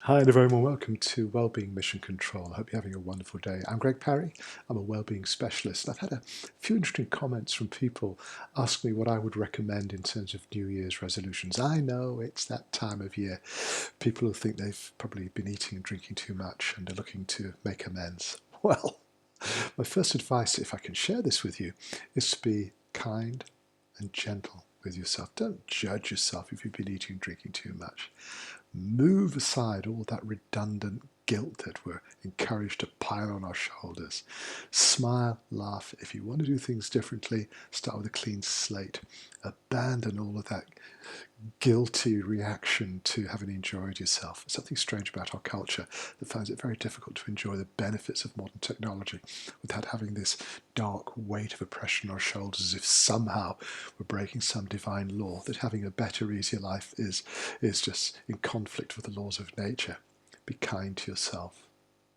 Hi and a very warm welcome to Wellbeing Mission Control. I hope you're having a wonderful day. I'm Greg Parry. I'm a wellbeing specialist. I've had a few interesting comments from people asking me what I would recommend in terms of New Year's resolutions. I know it's that time of year. People who think they've probably been eating and drinking too much and are looking to make amends. Well, my first advice, if I can share this with you, is to be kind and gentle with yourself. Don't judge yourself if you've been eating and drinking too much. Move aside all that redundant guilt that we're encouraged to pile on our shoulders. Smile, laugh. If you want to do things differently, start with a clean slate. Abandon all of that guilty reaction to having enjoyed yourself. There's something strange about our culture that finds it very difficult to enjoy the benefits of modern technology without having this dark weight of oppression on our shoulders, as if somehow we're breaking some divine law, that having a better, easier life is just in conflict with the laws of nature. Be kind to yourself.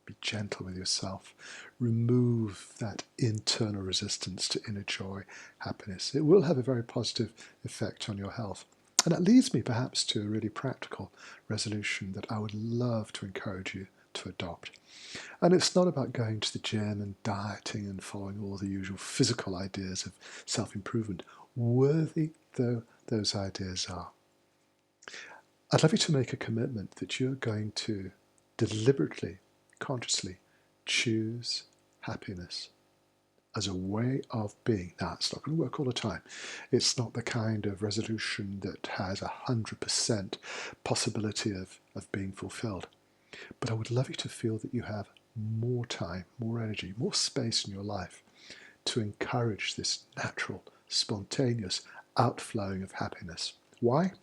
Be gentle with yourself. Remove that internal resistance to inner joy, happiness. It will have a very positive effect on your health. And that leads me perhaps to a really practical resolution that I would love to encourage you to adopt. And it's not about going to the gym and dieting and following all the usual physical ideas of self-improvement, worthy though those ideas are. I'd love you to make a commitment that you're going to deliberately, consciously choose happiness as a way of being. Now, it's not going to work all the time. It's not the kind of resolution that has 100% possibility of being fulfilled. But I would love you to feel that you have more time, more energy, more space in your life to encourage this natural, spontaneous outflowing of happiness. Why?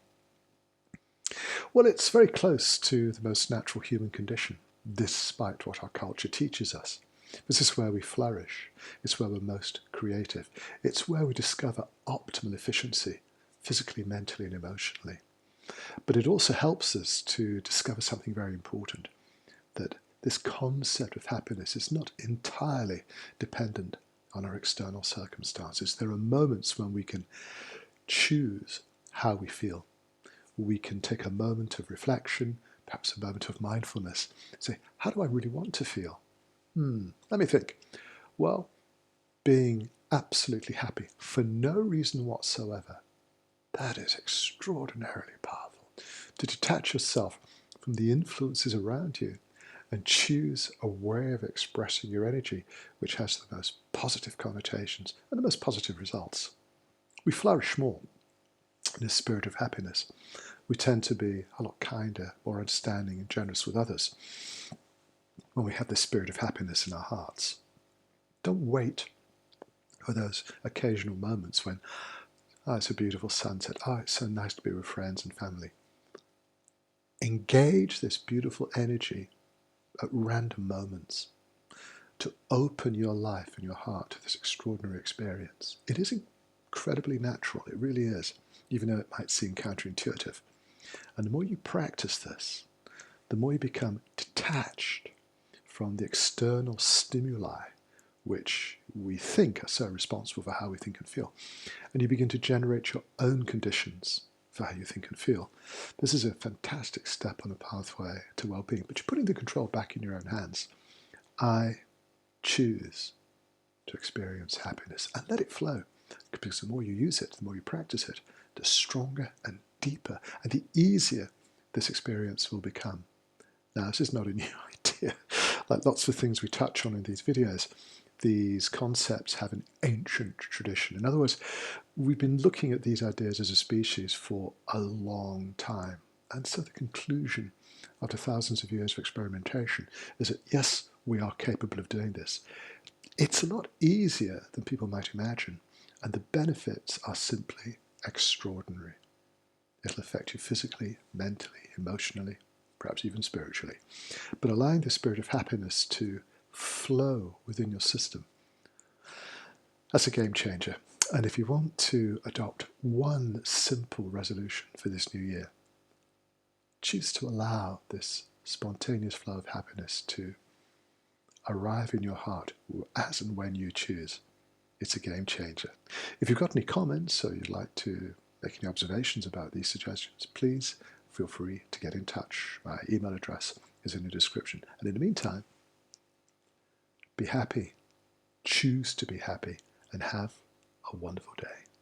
Well, it's very close to the most natural human condition, despite what our culture teaches us. This is where we flourish. It's where we're most creative. It's where we discover optimal efficiency, physically, mentally, and emotionally. But it also helps us to discover something very important, that this concept of happiness is not entirely dependent on our external circumstances. There are moments when we can choose how we feel. We can take a moment of reflection, perhaps a moment of mindfulness, say, how do I really want to feel? Let me think. Well, being absolutely happy for no reason whatsoever, that is extraordinarily powerful. To detach yourself from the influences around you and choose a way of expressing your energy which has the most positive connotations and the most positive results. We flourish more in a spirit of happiness. We tend to be a lot kinder, more understanding and generous with others when we have this spirit of happiness in our hearts. Don't wait for those occasional moments when, it's a beautiful sunset, it's so nice to be with friends and family. Engage this beautiful energy at random moments to open your life and your heart to this extraordinary experience. It is incredibly natural, it really is, even though it might seem counterintuitive. And the more you practice this, the more you become detached from the external stimuli which we think are so responsible for how we think and feel. And you begin to generate your own conditions for how you think and feel. This is a fantastic step on the pathway to well-being, but you're putting the control back in your own hands. I choose to experience happiness and let it flow, because the more you use it, the more you practice it, the stronger and deeper and the easier this experience will become. Now, this is not a new idea. Like lots of things we touch on in these videos, these concepts have an ancient tradition. In other words, we've been looking at these ideas as a species for a long time. And so the conclusion, after thousands of years of experimentation, is that yes, we are capable of doing this. It's a lot easier than people might imagine, and the benefits are simply extraordinary. It'll affect you physically, mentally, emotionally, perhaps even spiritually. But allowing the spirit of happiness to flow within your system, that's a game changer. And if you want to adopt one simple resolution for this new year, choose to allow this spontaneous flow of happiness to arrive in your heart as and when you choose. It's a game changer. If you've got any comments or you'd like to make any observations about these suggestions, please feel free to get in touch. My email address is in the description. And in the meantime, be happy, choose to be happy, and have a wonderful day.